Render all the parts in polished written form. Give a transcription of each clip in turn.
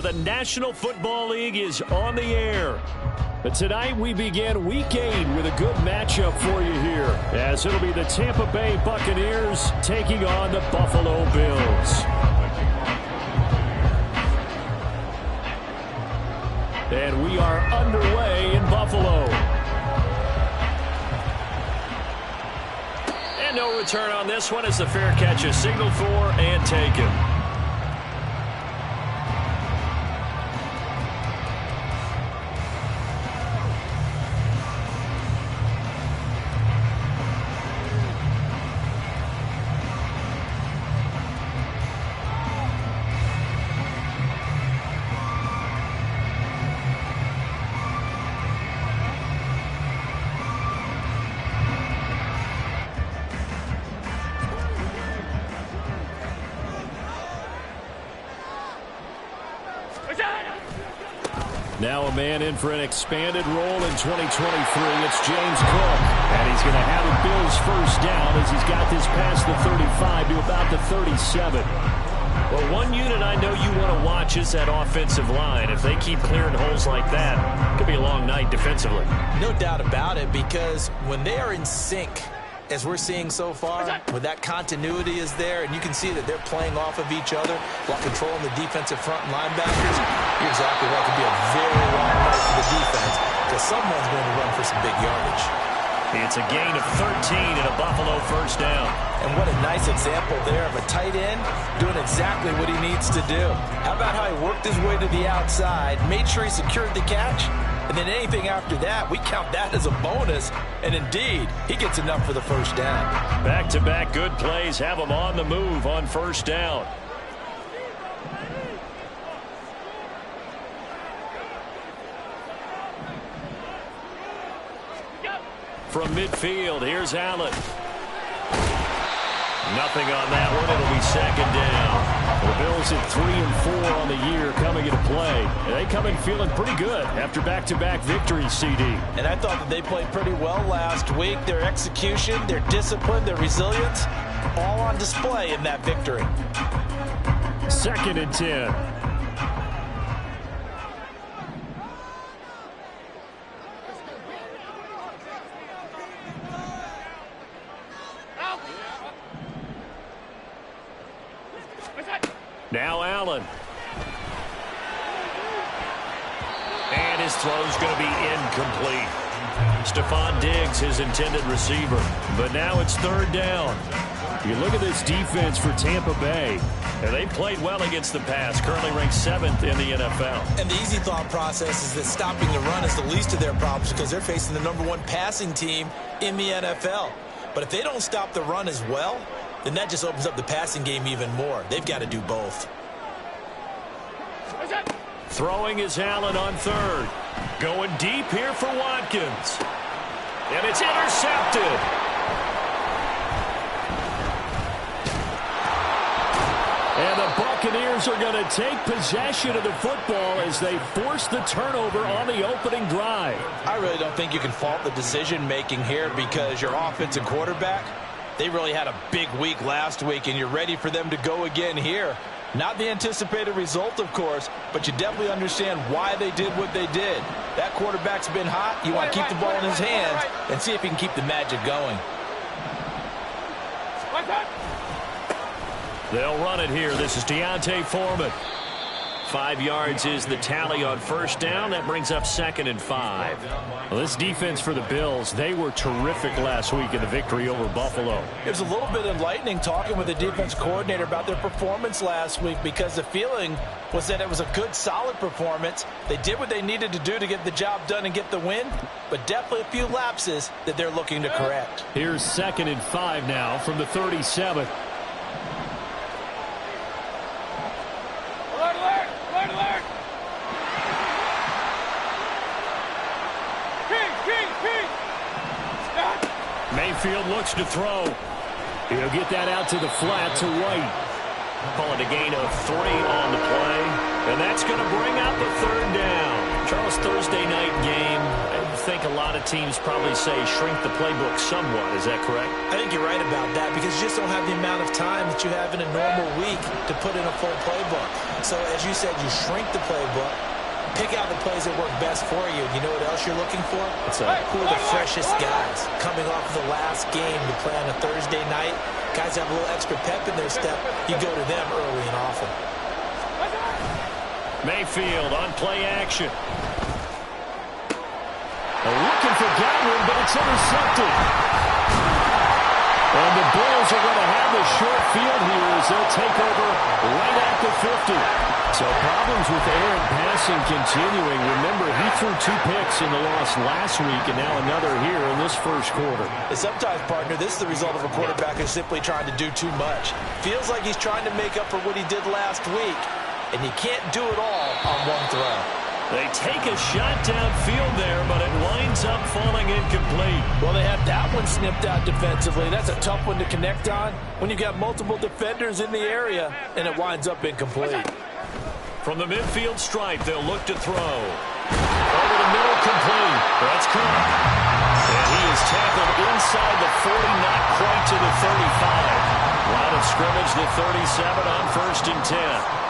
The National Football League is on the air. But tonight we begin Week 8 with a good matchup for you here, as it'll be the Tampa Bay Buccaneers taking on the Buffalo Bills. And we are underway in Buffalo. And no return on this one as the fair catch is signaled for and taken. Now a man in for an expanded role in 2023. It's James Cook. And he's going to have the Bills first down as he's got this past the 35 to about the 37. Well, one unit I know you want to watch is that offensive line. If they keep clearing holes like that, it could be a long night defensively. No doubt about it, because when they are in sync, as we're seeing so far, when that continuity is there, and you can see that they're playing off of each other while controlling the defensive front and linebackers, you're exactly right. It could be a very long night for the defense because someone's going to run for some big yardage. It's a gain of 13 and a Buffalo first down. And what a nice example there of a tight end doing exactly what he needs to do. How about how he worked his way to the outside, made sure he secured the catch, and then anything after that, we count that as a bonus. And indeed, he gets enough for the first down. Back-to-back good plays have him on the move on first down. From midfield, here's Allen. Nothing on that one. It'll be second down. The Bills at 3 and 4 on the year coming into play. And they come in feeling pretty good after back-to-back victories, CD. And I thought that they played pretty well last week. Their execution, their discipline, their resilience, all on display in that victory. Second and 10. Now Allen. And his throw's going to be incomplete. Stephon Diggs, his intended receiver. But now it's third down. You look at this defense for Tampa Bay. And they played well against the pass, currently ranked 7th in the NFL. And the easy thought process is that stopping the run is the least of their problems because they're facing the #1 passing team in the NFL. But if they don't stop the run as well, then that just opens up the passing game even more. They've got to do both. Throwing is Allen on third. Going deep here for Watkins. And it's intercepted. And the Buccaneers are going to take possession of the football as they force the turnover on the opening drive. I really don't think you can fault the decision-making here because your offense and quarterback, they really had a big week last week, and you're ready for them to go again here. Not the anticipated result, of course, but you definitely understand why they did what they did. That quarterback's been hot. You want to keep the ball in his hands and see if he can keep the magic going. They'll run it here. This is Deontay Foreman. 5 yards is the tally on first down. That brings up 2nd and 5. Well, this defense for the Bills, they were terrific last week in the victory over Buffalo. It was a little bit enlightening talking with the defense coordinator about their performance last week because the feeling was that it was a good, solid performance. They did what they needed to do to get the job done and get the win, but definitely a few lapses that they're looking to correct. Here's 2nd and 5 now from the 37. Mayfield looks to throw. He'll get that out to the flat to White. Call it a gain of 3 on the play. And that's going to bring up a third down. Charles, Thursday night game, I think a lot of teams probably say shrink the playbook somewhat. Is that correct? I think you're right about that because you just don't have the amount of time that you have in a normal week to put in a full playbook. So, as you said, you shrink the playbook, pick out the plays that work best for you. You know what else you're looking for? Who are the freshest guys coming off of the last game to play on a Thursday night? Guys have a little extra pep in their step. You go to them early and often. Mayfield on play action. Looking for Godwin, but it's intercepted. And the Bills are going to have the short field here as they'll take over right at the 50. So problems with air and passing continuing. Remember, he threw 2 picks in the loss last week, and now another here in this first quarter. And sometimes, partner, this is the result of a quarterback who's simply trying to do too much. Feels like he's trying to make up for what he did last week, and you can't do it all on one throw. They take a shot downfield there, but it winds up falling incomplete. Well, they had that one snipped out defensively. That's a tough one to connect on when you've got multiple defenders in the area, and it winds up incomplete. From the midfield stripe, they'll look to throw. Over the middle, complete. That's Cook. And he is tackled inside the 40, not quite to the 35. Line of scrimmage, the 37 on 1st and 10.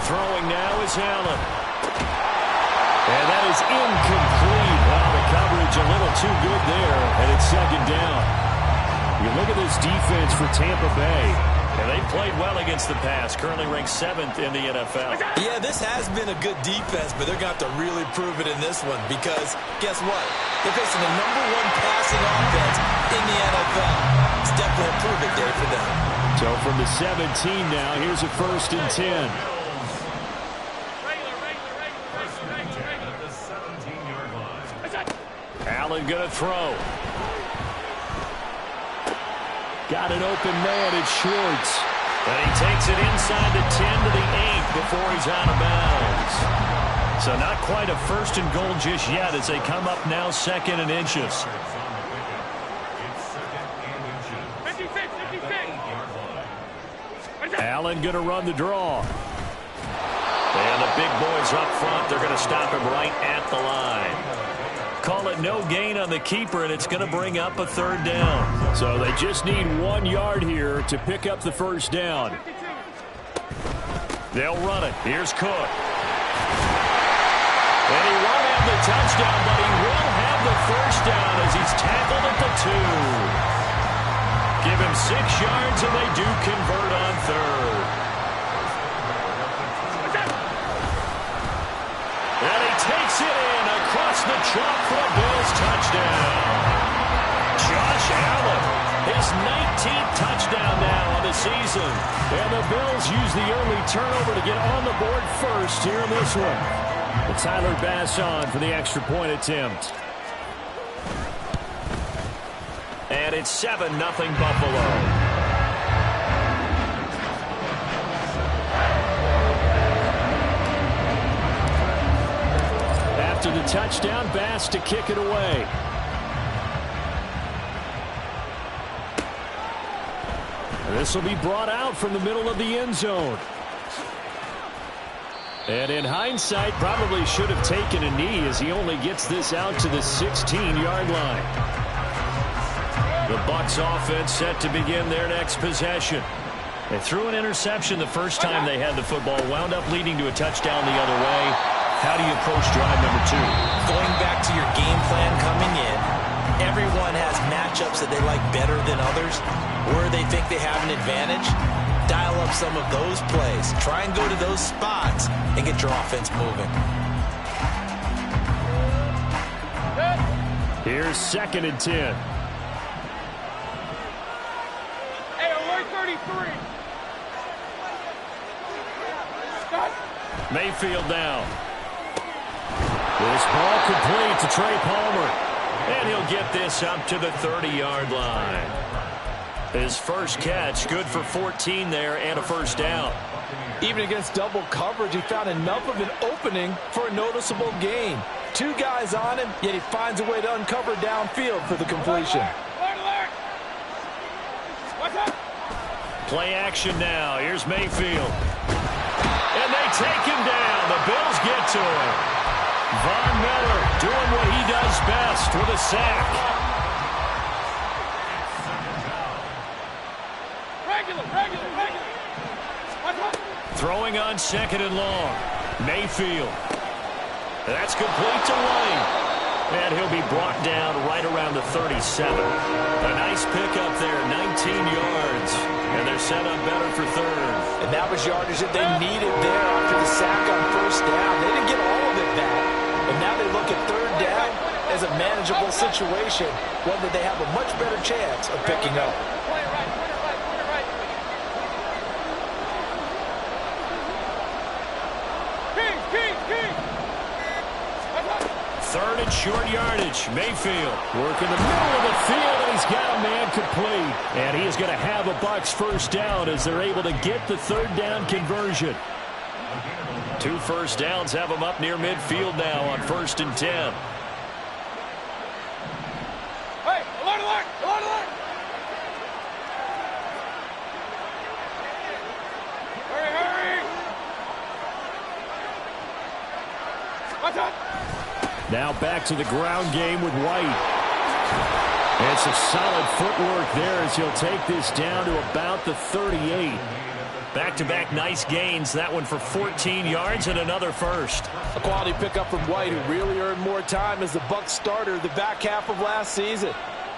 Throwing now is Allen. And that is incomplete. Well, the coverage a little too good there, and it's 2nd down. You look at this defense for Tampa Bay, and they played well against the pass, currently ranked 7th in the NFL. Yeah, this has been a good defense, but they're going to have to really prove it in this one because, guess what? They're facing the #1 passing offense in the NFL. It's definitely a prove-it day for them. So from the 17 now, here's a 1st and 10. Allen going to throw. Got an open man. It's Schwartz. And he takes it inside the 10 to the 8 before he's out of bounds. So not quite a 1st and goal just yet as they come up now 2nd and inches. Allen going to run the draw. And the big boys up front, they're going to stop him right at the line. Call it no gain on the keeper, and it's going to bring up a 3rd down. So they just need 1 yard here to pick up the 1st down. They'll run it. Here's Cook. And he won't have the touchdown, but he will have the 1st down as he's tackled at the 2. Give him 6 yards, and they do convert on 3rd. And he takes it in across the chalk for a Bills touchdown. Josh Allen, his 19th touchdown now on the season. And the Bills use the early turnover to get on the board first here in this one. But Tyler Bass on for the extra point attempt. And it's 7-0 Buffalo. After the touchdown, Bass to kick it away. This will be brought out from the middle of the end zone. And in hindsight, probably should have taken a knee as he only gets this out to the 16-yard line. The Bucs offense set to begin their next possession. They threw an interception the first time they had the football, wound up leading to a touchdown the other way. How do you approach drive number 2? Going back to your game plan coming in, everyone has matchups that they like better than others, where they think they have an advantage. Dial up some of those plays. Try and go to those spots and get your offense moving. Here's 2nd and 10. Hey, alert 33. Mayfield down. This ball complete to Trey Palmer. And he'll get this up to the 30-yard line. His first catch, good for 14 there and a 1st down. Even against double coverage, he found enough of an opening for a noticeable gain. 2 guys on him, yet he finds a way to uncover downfield for the completion. Play action now. Here's Mayfield. take him down. The Bills get to him. Von Miller doing what he does best with a sack. Regular. Throwing on 2nd and long. Mayfield. That's complete to Lane. And he'll be brought down right around the 37. A nice pickup there, 19 yards. And they're set up better for 3rd. And that was yardage that they needed there after the sack on 1st down. They didn't get all of it back. And now they look at 3rd down as a manageable situation, one that they have a much better chance of picking up. Play it right. 3rd and short yardage. Mayfield working the middle of the field, and he's got a man complete. And he is going to have a Bucs 1st down as they're able to get the 3rd down conversion. 2 first downs have them up near midfield now on 1st and 10. Hey, alert! Hurry! Watch out! Now back to the ground game with White. And some solid footwork there as he'll take this down to about the 38. Back-to-back nice gains. That one for 14 yards and another first. A quality pickup from White, who really earned more time as the Bucs starter the back half of last season.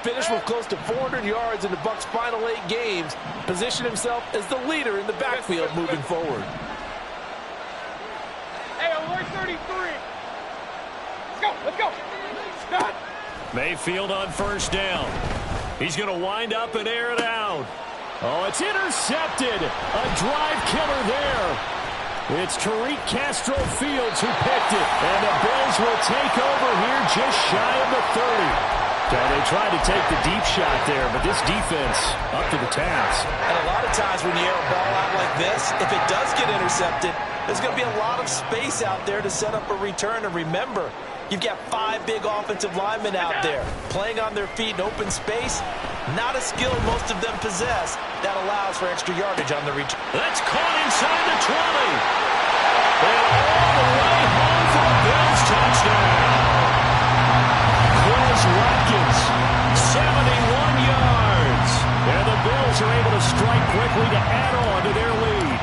Finished with close to 400 yards in the Bucs' final 8 games. Positioned himself as the leader in the backfield moving forward. Hey, alert 33. Let's go. Start. Mayfield on 1st down. He's going to wind up and air it out. Oh, it's intercepted. A drive killer there. It's Tariq Castro Fields who picked it. And the Bills will take over here just shy of the 30. So they tried to take the deep shot there, but this defense up to the task. And a lot of times when you air a ball out like this, if it does get intercepted, there's going to be a lot of space out there to set up a return. And remember, you've got 5 big offensive linemen out there playing on their feet in open space. Not a skill most of them possess that allows for extra yardage on the return. That's caught inside the 20. And all the way home for a Bills touchdown. Quez Watkins, 71 yards. And the Bills are able to strike quickly to add on to their lead.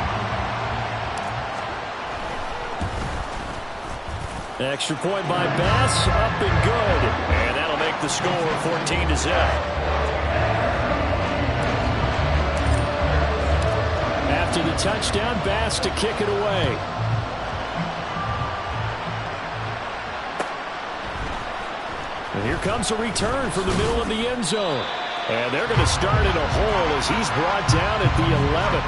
Extra point by Bass, up and good. And that'll make the score 14-0. After the touchdown, Bass to kick it away. And here comes a return from the middle of the end zone. And they're going to start in a hole as he's brought down at the 11.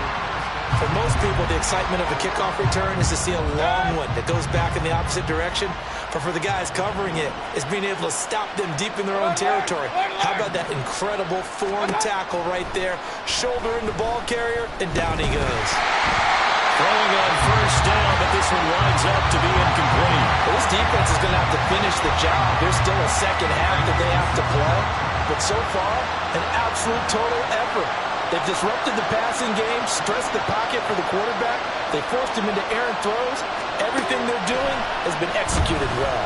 For most people, the excitement of a kickoff return is to see a long one that goes back in the opposite direction. But for the guys covering it, is being able to stop them deep in their own territory. How about that incredible form tackle right there? Shoulder in the ball carrier, and down he goes. Throwing on 1st down, but this one winds up to be incomplete. Well, this defense is going to have to finish the job. There's still a second half that they have to play. But so far, an absolute total effort. They've disrupted the passing game, stressed the pocket for the quarterback. They forced him into errant throws. Everything they're doing has been executed well.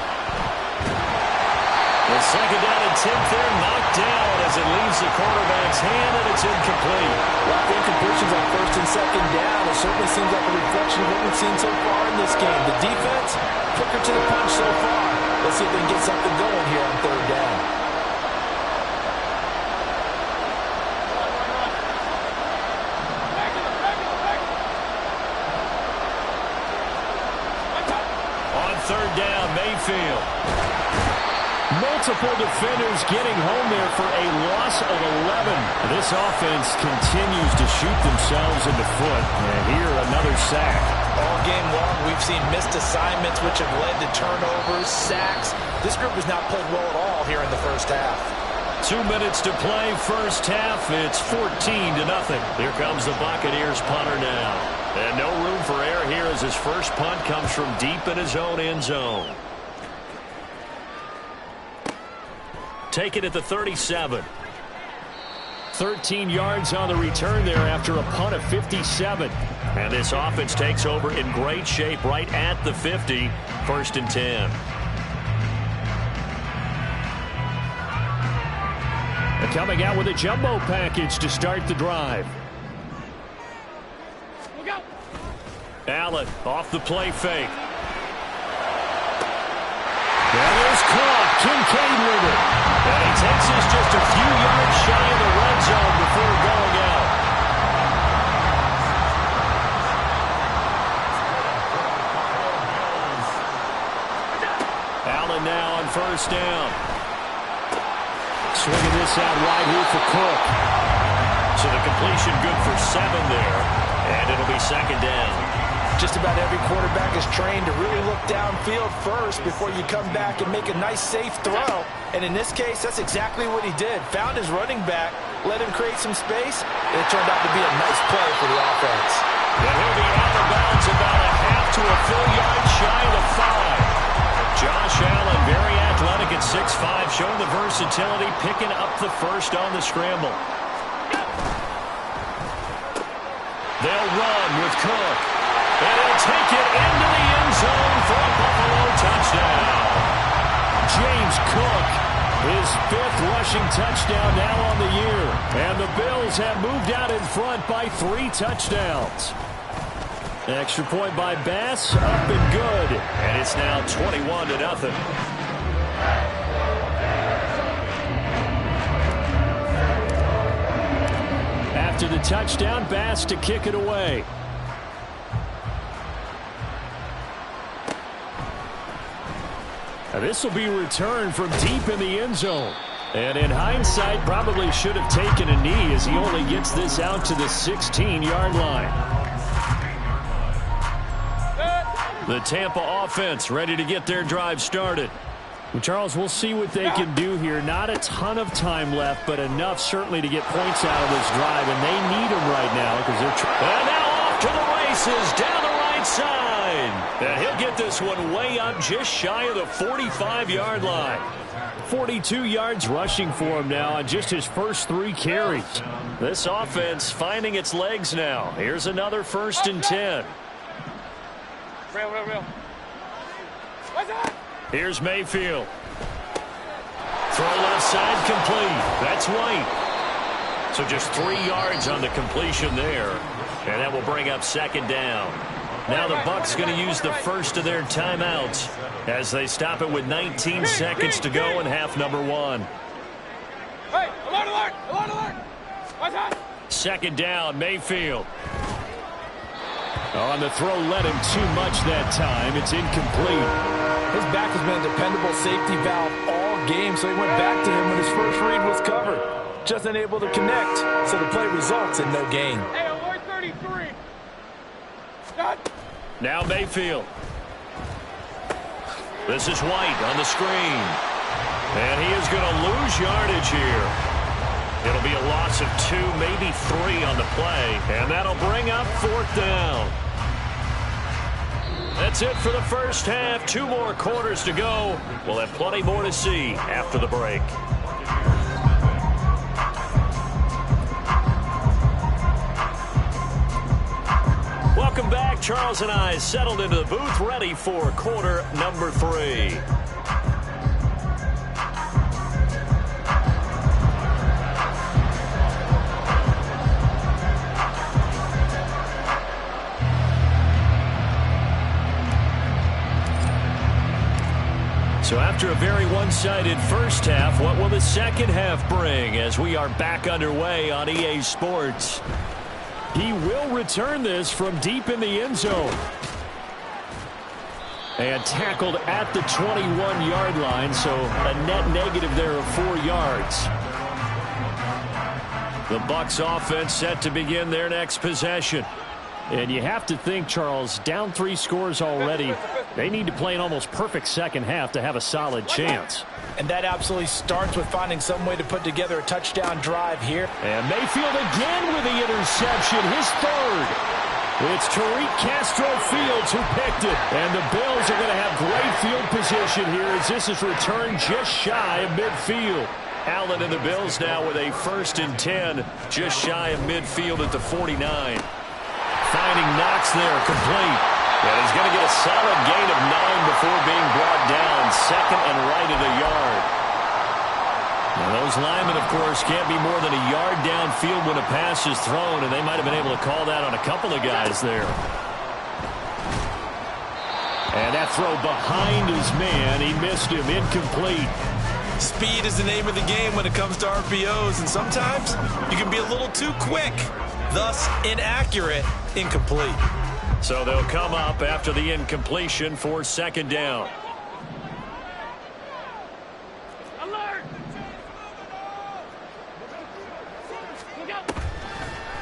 The 2nd down and 10th there, knocked down as it leaves the quarterback's hand, and it's incomplete. Well, I think incompletions on 1st and 2nd down, it certainly seems like a reflection of what we've seen so far in this game. The defense, quicker to the punch so far. Let's see if they can get something going here on 3rd down. On 3rd down, Mayfield. Multiple defenders getting home there for a loss of 11. This offense continues to shoot themselves in the foot. And here, another sack. All game long, we've seen missed assignments, which have led to turnovers, sacks. This group has not played well at all here in the first half. 2 minutes to play, first half. It's 14-0. Here comes the Buccaneers punter now. And no room for error here as his first punt comes from deep in his own end zone. Take it at the 37. 13 yards on the return there after a punt of 57. And this offense takes over in great shape right at the 50, 1st and 10. And coming out with a jumbo package to start the drive. Look out. Allen off the play fake. That is caught. Kincaid with it. And he takes us just a few yards shy of the red zone before going out. Allen now on 1st down. Swinging this out wide here for Cook. So the completion good for 7 there. And it'll be 2nd down. Just about every quarterback is trained to really look downfield first before you come back and make a nice, safe throw. And in this case, that's exactly what he did. Found his running back, let him create some space, and it turned out to be a nice play for the offense. And he'll be out of bounds about a half to a full yard shy of the 5. Josh Allen, very athletic at 6'5", showing the versatility, picking up the first on the scramble. They'll run with Cook. And he'll take it into the end zone for a Buffalo touchdown. James Cook, his 5th rushing touchdown now on the year. And the Bills have moved out in front by 3 touchdowns. Extra point by Bass, up and good. And it's now 21-0. After the touchdown, Bass to kick it away. This will be returned from deep in the end zone. And in hindsight, probably should have taken a knee as he only gets this out to the 16-yard line. The Tampa offense ready to get their drive started. Well, Charles, we'll see what they can do here. Not a ton of time left, but enough certainly to get points out of this drive, and they need them right now because they're and now off to the races down the right side. And he'll get this one way up just shy of the 45-yard line. 42 yards rushing for him now on just his first 3 carries. This offense finding its legs now. Here's another 1st and 10. Real. What's that? Here's Mayfield. Throw left side complete. That's White. So just 3 yards on the completion there. And that will bring up 2nd down. Now the Bucs going to use the first of their timeouts as they stop it with 19 seconds to go in half number 1. Hey, alert! What's that? 2nd down, Mayfield. On the throw, led him too much that time. It's incomplete. His back has been a dependable safety valve all game, so he went back to him when his first read was covered. Just unable to connect, so the play results in no gain. Hey, alert 33. Shot. Now Mayfield. This is White on the screen. And he is going to lose yardage here. It'll be a loss of 2, maybe 3 on the play. And that'll bring up 4th down. That's it for the first half. 2 more quarters to go. We'll have plenty more to see after the break. Welcome back. Charles and I settled into the booth, ready for quarter number 3. So after a very one-sided first half, what will the second half bring as we are back underway on EA Sports? He will return this from deep in the end zone. And tackled at the 21-yard line, so a net negative there of 4 yards. The Bucs offense set to begin their next possession. And you have to think, Charles, down 3 scores already. They need to play an almost perfect second half to have a solid chance. And that absolutely starts with finding some way to put together a touchdown drive here. And Mayfield again with the interception, his 3rd. It's Tariq Castro-Fields who picked it. And the Bills are going to have great field position here as this is returned just shy of midfield. Allen and the Bills now with a 1st and 10, just shy of midfield at the 49. finding Knox there, complete. And he's going to get a solid gain of 9 before being brought down. Second and right at a yard. Now those linemen, of course, can't be more than a yard downfield when a pass is thrown, and they might have been able to call that on a couple of guys there. And that throw behind his man, he missed him, incomplete. Speed is the name of the game when it comes to RPOs, and sometimes you can be a little too quick, thus inaccurate, incomplete. So they'll come up after the incompletion for second down.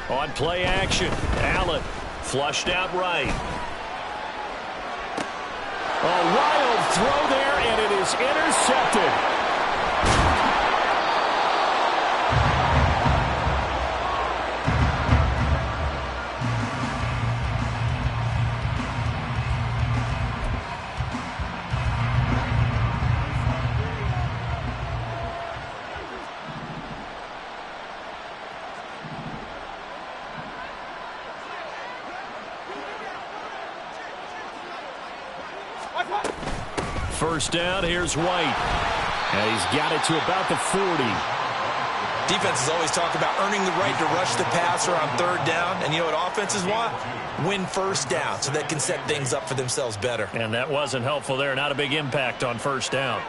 On play action, Allen flushed out right. A wild throw there, and it is intercepted. First down, here's White. And he's got it to about the 40. Defenses always talk about earning the right to rush the passer on third down. And you know what offenses want? Win first down so they can set things up for themselves better. And that wasn't helpful there. Not a big impact on first down.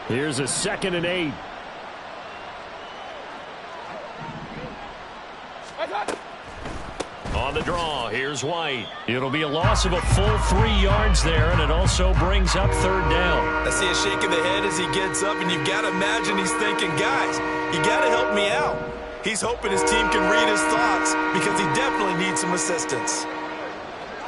Here's a 2nd and 8. On the draw, here's White. It'll be a loss of a full 3 yards there, and it also brings up third down. I see a shake of the head as he gets up, and you've got to imagine he's thinking, guys, you got to help me out. He's hoping his team can read his thoughts because he definitely needs some assistance.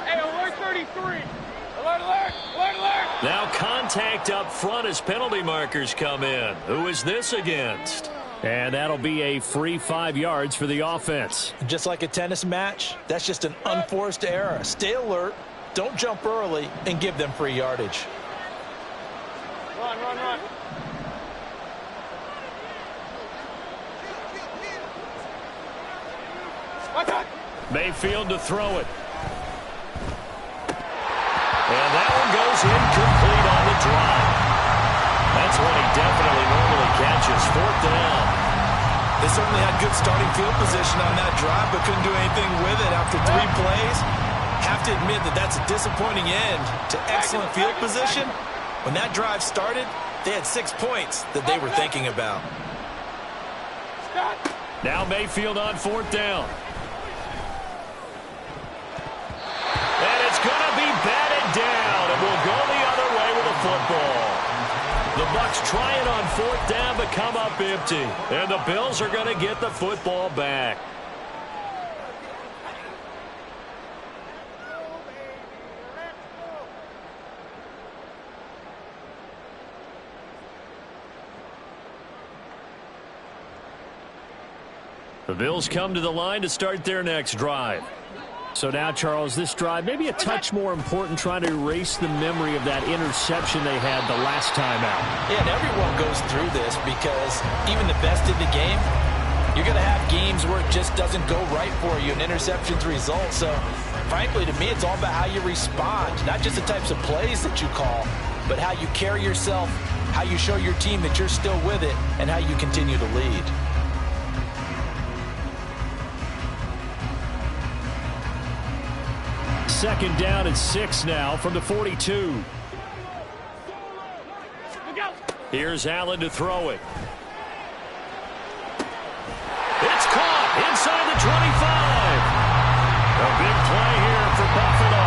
Hey, alert 33. Alert, alert, alert, alert. Now contact up front as penalty markers come in. Who is this against? And that'll be a free 5 yards for the offense. Just like a tennis match, that's just an unforced error. Stay alert, don't jump early, and give them free yardage. Run, run, run. Mayfield to throw it. And that one goes incomplete on the drive. That's one he definitely normally catches. Fourth down. They certainly had good starting field position on that drive, but couldn't do anything with it after 3 plays. Have to admit that that's a disappointing end to excellent field position. When that drive started, they had 6 points that they were thinking about. Now Mayfield on 4th down. And it's going to be batted down, and we'll go the other way with the football. The Bucs trying on 4th down, but come up empty. And the Bills are going to get the football back. The Bills come to the line to start their next drive. So now, Charles, this drive maybe a touch more important, trying to erase the memory of that interception they had the last time out. Yeah, and everyone goes through this because even the best in the game, you're going to have games where it just doesn't go right for you, and interceptions result. So, frankly, to me, it's all about how you respond, not just the types of plays that you call, but how you carry yourself, how you show your team that you're still with it, and how you continue to lead. Second down and 6 now from the 42. Here's Allen to throw it. It's caught inside the 25. A big play here for Buffalo.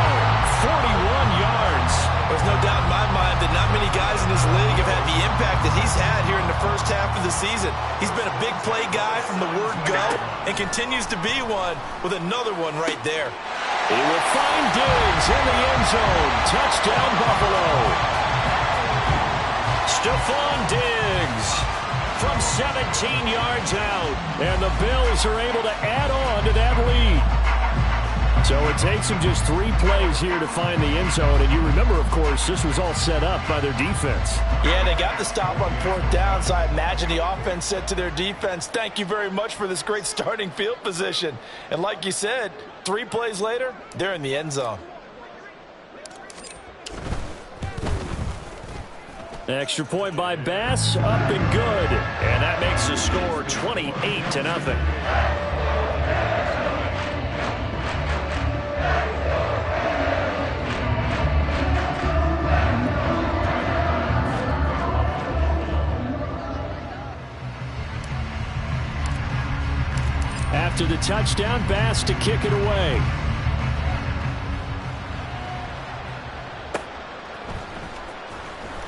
41 yards. There's no doubt in my mind that not many guys in this league have had the impact that he's had here in the first half of the season. He's been a big play guy from the word go and continues to be one with another one right there. He will find Diggs in the end zone. Touchdown, Buffalo. Stephon Diggs from 17 yards out. And the Bills are able to add on to that lead. So it takes them just 3 plays here to find the end zone. And you remember, of course, this was all set up by their defense. Yeah, they got the stop on 4th down, so I imagine the offense said to their defense, thank you very much for this great starting field position. And like you said, 3 plays later, they're in the end zone. Extra point by Bass, up and good. And that makes the score 28-0. After the touchdown, Bass to kick it away.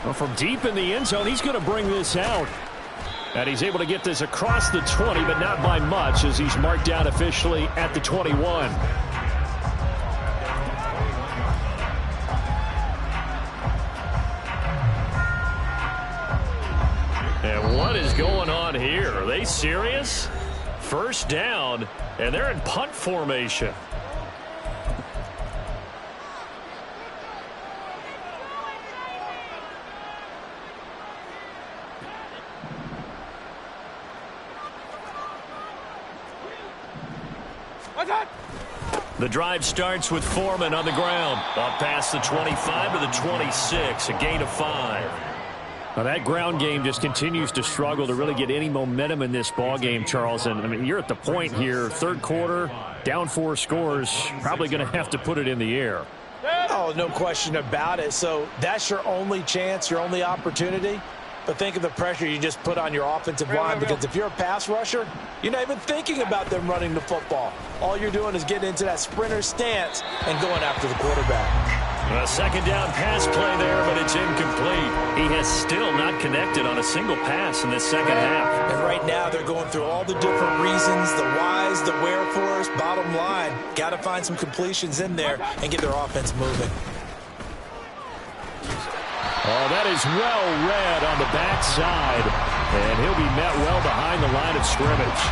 Well, from deep in the end zone, he's going to bring this out. And he's able to get this across the 20, but not by much, as he's marked down officially at the 21. And what is going on here? Are they serious? First down, and they're in punt formation. The drive starts with Foreman on the ground. Up past the 25 to the 26, a gain of 5. Now that ground game just continues to struggle to really get any momentum in this ball game, Charles. And I mean, you're at the point here, 3rd quarter, down 4 scores, probably going to have to put it in the air. Oh, no question about it. So that's your only chance, your only opportunity. But think of the pressure you just put on your offensive line, because if you're a pass rusher, you're not even thinking about them running the football. All you're doing is getting into that sprinter stance and going after the quarterback. A 2nd down pass play there, but it's incomplete. He has still not connected on a single pass in this 2nd half. And right now they're going through all the different reasons, the whys, the wherefores. Bottom line, got to find some completions in there and get their offense moving. Oh, that is well read on the backside, and he'll be met well behind the line of scrimmage.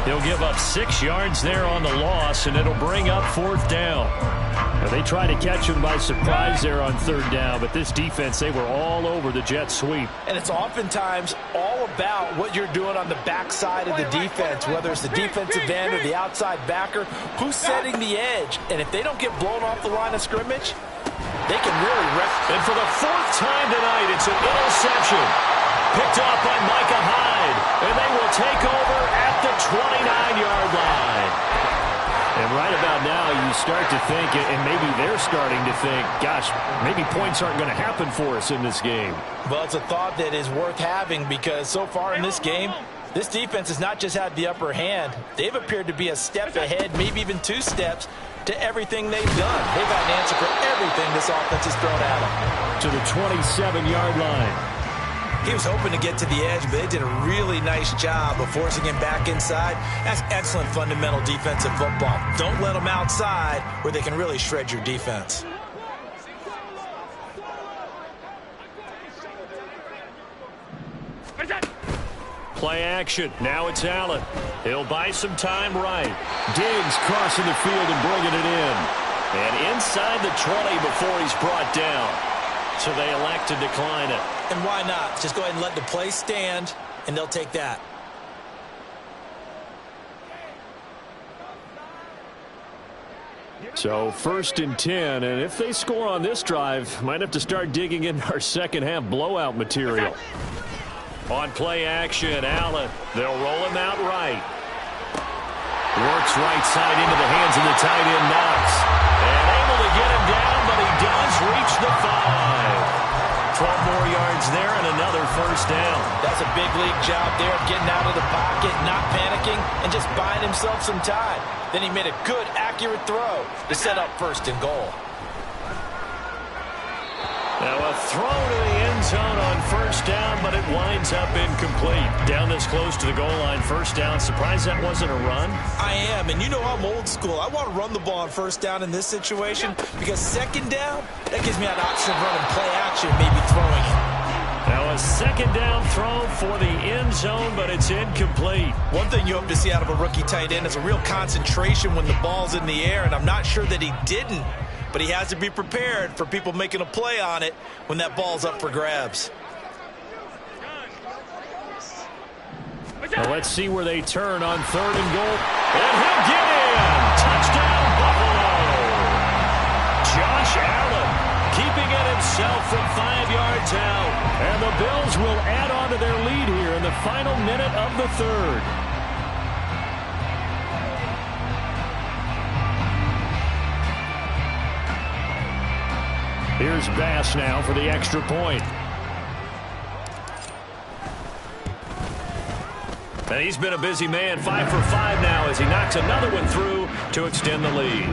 He'll give up 6 yards there on the loss, and it'll bring up 4th down. Now, they tried to catch him by surprise there on 3rd down, but this defense, they were all over the jet sweep. And it's oftentimes all about what you're doing on the backside of the defense, whether it's the defensive end or the outside backer, who's setting the edge. And if they don't get blown off the line of scrimmage, they can really wreck. And for the 4th time tonight, it's an interception. Picked off by Micah Hyde. And they will take over at the 29-yard line. And right about now, you start to think, and maybe they're starting to think, gosh, maybe points aren't going to happen for us in this game. Well, it's a thought that is worth having, because so far in this game, this defense has not just had the upper hand. They've appeared to be a step ahead, maybe even 2 steps, to everything they've done. They've got an answer for everything this offense has thrown at them. To the 27-yard line. He was hoping to get to the edge, but they did a really nice job of forcing him back inside. That's excellent fundamental defensive football. Don't let them outside where they can really shred your defense. Play action. Now it's Allen. He'll buy some time right. Diggs crossing the field and bringing it in. And inside the 20 before he's brought down. So they elect to decline it. And why not? Just go ahead and let the play stand, and they'll take that. So 1st and 10, and if they score on this drive, might have to start digging in our 2nd half blowout material. On play action, Allen. They'll roll him out right. Works right side into the hands of the tight end, Knox. And able to get him down, but he does reach the 5. 12 more yards there and another 1st down. That's a big league job there, getting out of the pocket, not panicking, and just buying himself some time. Then he made a good, accurate throw to set up 1st and goal. Now a throw to the end zone on 1st down, but it winds up incomplete. Down this close to the goal line, 1st down. Surprised that wasn't a run? I am, and you know I'm old school. I want to run the ball on 1st down in this situation, because 2nd down, that gives me an option of running play action, maybe throwing it. Now a second down throw for the end zone, but it's incomplete. One thing you hope to see out of a rookie tight end is a real concentration when the ball's in the air, and I'm not sure that he didn't, but he has to be prepared for people making a play on it when that ball's up for grabs. Well, let's see where they turn on 3rd and goal. And he'll get in! Touchdown, Buffalo! Josh Allen keeping it himself from 5 yards out. And the Bills will add on to their lead here in the final minute of the 3rd. Here's Bass now for the extra point. And he's been a busy man, 5 for 5 now as he knocks another one through to extend the lead.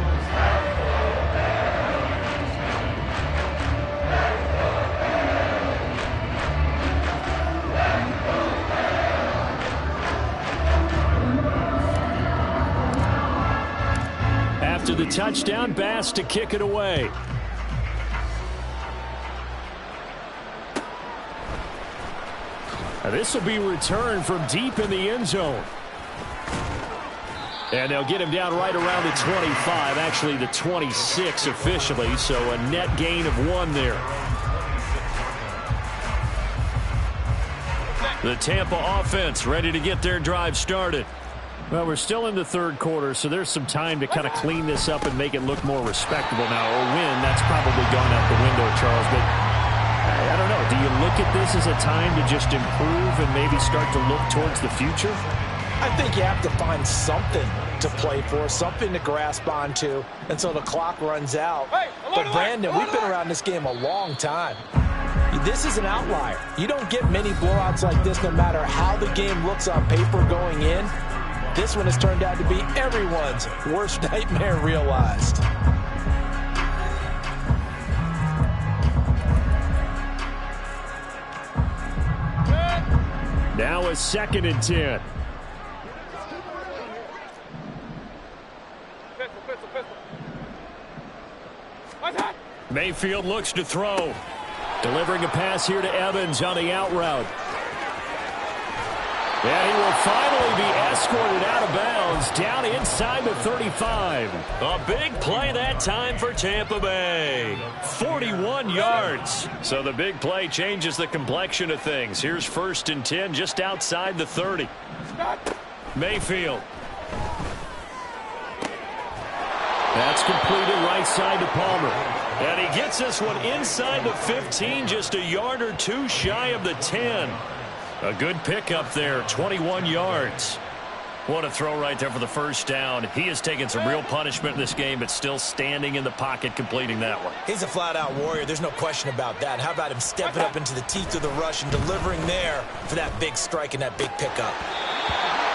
After the touchdown, Bass to kick it away. This will be returned from deep in the end zone. And they'll get him down right around the 25, actually the 26 officially, so a net gain of 1 there. The Tampa offense ready to get their drive started. Well, we're still in the 3rd quarter, so there's some time to kind of clean this up and make it look more respectable now. A win, that's probably gone out the window, Charles, but I don't know. Do you look at this as a time to just improve and maybe start to look towards the future? I think you have to find something to play for, something to grasp onto until the clock runs out. But, Brandon, we've been around this game a long time. This is an outlier. You don't get many blowouts like this no matter how the game looks on paper going in. This one has turned out to be everyone's worst nightmare realized. Now a 2nd and 10. Mayfield looks to throw. Delivering a pass here to Evans on the out route. And he will finally be escorted out of bounds down inside the 35. A big play that time for Tampa Bay. 41 yards. So the big play changes the complexion of things. Here's 1st and 10 just outside the 30. Mayfield. That's completed right side to Palmer. And he gets this one inside the 15, just a yard or 2 shy of the 10. A good pickup there, 21 yards. What a throw right there for the 1st down. He has taken some real punishment in this game, but still standing in the pocket completing that one. He's a flat-out warrior. There's no question about that. How about him stepping up into the teeth of the rush and delivering there for that big strike and that big pickup?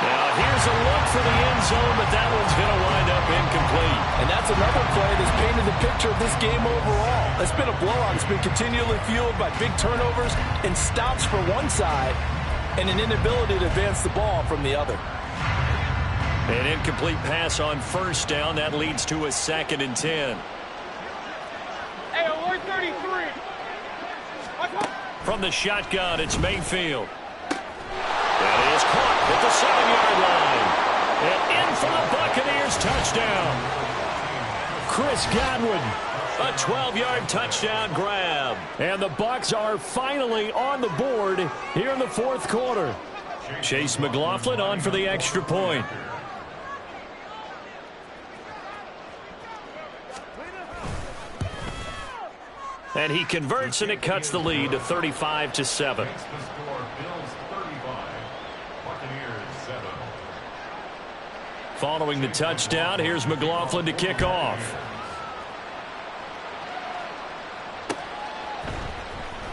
Now here's a look for the end zone, but that one's going to wind up incomplete. And that's another play that's painted the picture of this game overall. It's been a blowout. It's been continually fueled by big turnovers and stops for one side and an inability to advance the ball from the other. An incomplete pass on 1st down. That leads to a 2nd and 10. Hey, alert 33. From the shotgun, it's Mayfield. That is caught at the 7-yard line. And in for the Buccaneers touchdown. Chris Godwin. A 12-yard touchdown grab. And the Bucs are finally on the board here in the 4th quarter. Chase McLaughlin on for the extra point. And he converts, and it cuts the lead to 35-7. Following the touchdown, here's McLaughlin to kick off.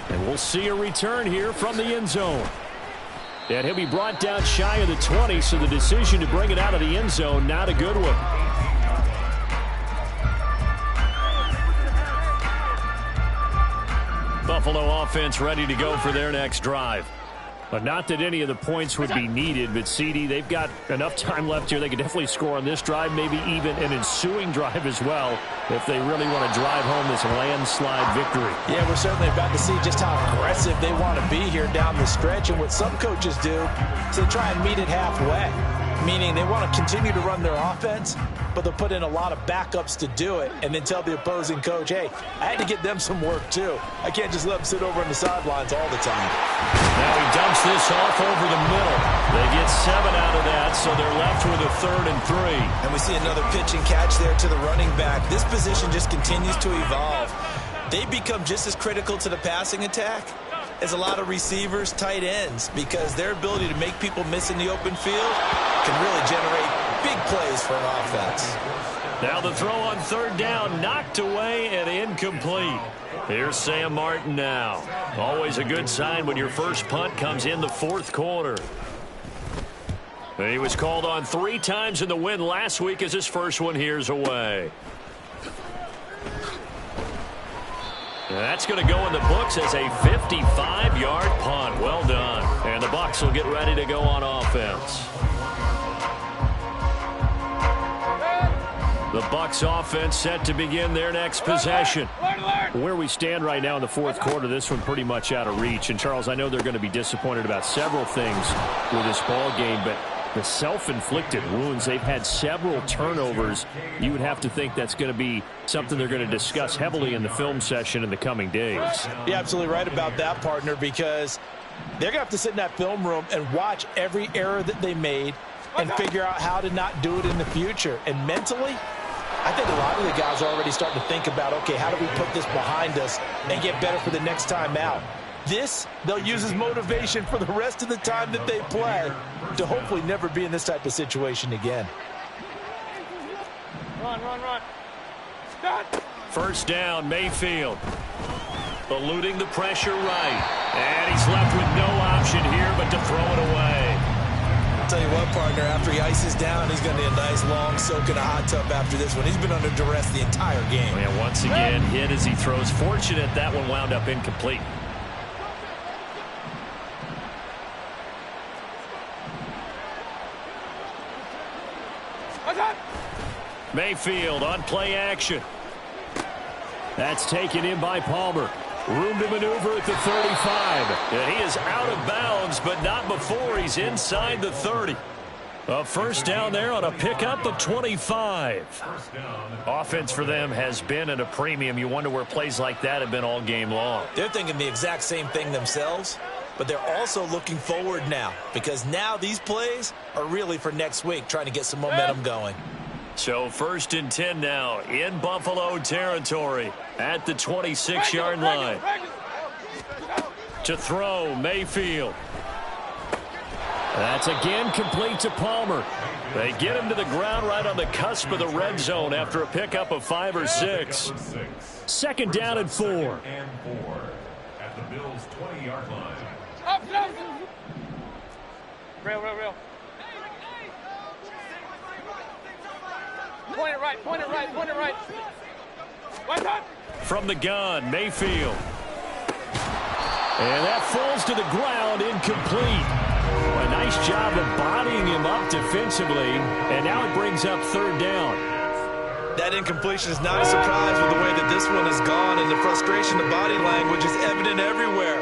And we'll see a return here from the end zone. And he'll be brought down shy of the 20, so the decision to bring it out of the end zone, not a good one. Buffalo offense ready to go for their next drive. But not that any of the points would be needed, but CD, they've got enough time left here. They could definitely score on this drive, maybe even an ensuing drive as well, if they really want to drive home this landslide victory. Yeah, we're certainly about to see just how aggressive they want to be here down the stretch. And what some coaches do is they try and meet it halfway, meaning they want to continue to run their offense, but they'll put in a lot of backups to do it and then tell the opposing coach, hey, I had to get them some work too. I can't just let them sit over on the sidelines all the time. Now he dumps this off over the middle. They get 7 out of that, so they're left with a 3rd and 3. And we see another pitch and catch there to the running back. This position just continues to evolve. They become just as critical to the passing attack as a lot of receivers, tight ends, because their ability to make people miss in the open field can really generate big plays for an offense. Now the throw on 3rd down, knocked away and incomplete. Here's Sam Martin now. Always a good sign when your first punt comes in the 4th quarter. He was called on 3 times in the win last week as his first one here's away. That's going to go in the books as a 55-yard punt. Well done. And the Bucs will get ready to go on offense. The Bucs offense set to begin their next possession. Where we stand right now in the 4th quarter, this one pretty much out of reach. And, Charles, I know they're going to be disappointed about several things with this ball game, but the self-inflicted wounds, they've had several turnovers. You would have to think that's going to be something they're going to discuss heavily in the film session in the coming days. You're absolutely right about that, partner, because they're going to have to sit in that film room and watch every error that they made and figure out how to not do it in the future. And mentally, I think a lot of the guys are already starting to think about, okay, how do we put this behind us and get better for the next time out? This, they'll use as motivation for the rest of the time that they play to hopefully never be in this type of situation again. Run, run, run. Stop. First down, Mayfield. Eluding the pressure right. And he's left with no option here but to throw it away. I'll tell you what, partner, after he ices down, he's going to need a nice long soak in a hot tub after this one. He's been under duress the entire game. And once again, hit as he throws. Fortunate that one wound up incomplete. Mayfield on play action. That's taken in by Palmer. Room to maneuver at the 35. And he is out of bounds, but not before he's inside the 30. A first down there on a pickup of 25. Offense for them has been at a premium. You wonder where plays like that have been all game long. They're thinking the exact same thing themselves, but they're also looking forward now because now these plays are really for next week, trying to get some momentum going. So 1st and 10 now in Buffalo territory at the 26-yard line. To throw, Mayfield. That's again complete to Palmer. They get him to the ground right on the cusp of the red zone after a pickup of 5 or 6. 2nd down and 4. At the Bills' 20-yard line. Up. Real. Point it right. One time. From the gun, Mayfield. And that falls to the ground, incomplete. A nice job of bodying him up defensively, and now it brings up 3rd down. That incompletion is not a surprise with the way that this one has gone, and the frustration of body language is evident everywhere.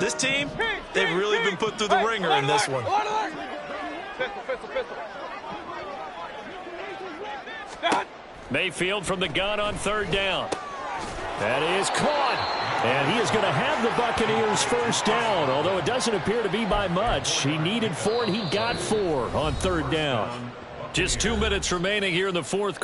This team, they've really been put through the ringer in this one. Pistol. Mayfield from the gun on 3rd down. That is caught. And he is going to have the Buccaneers first down, although it doesn't appear to be by much. He needed 4, and he got 4 on 3rd down. Just 2 minutes remaining here in the 4th quarter.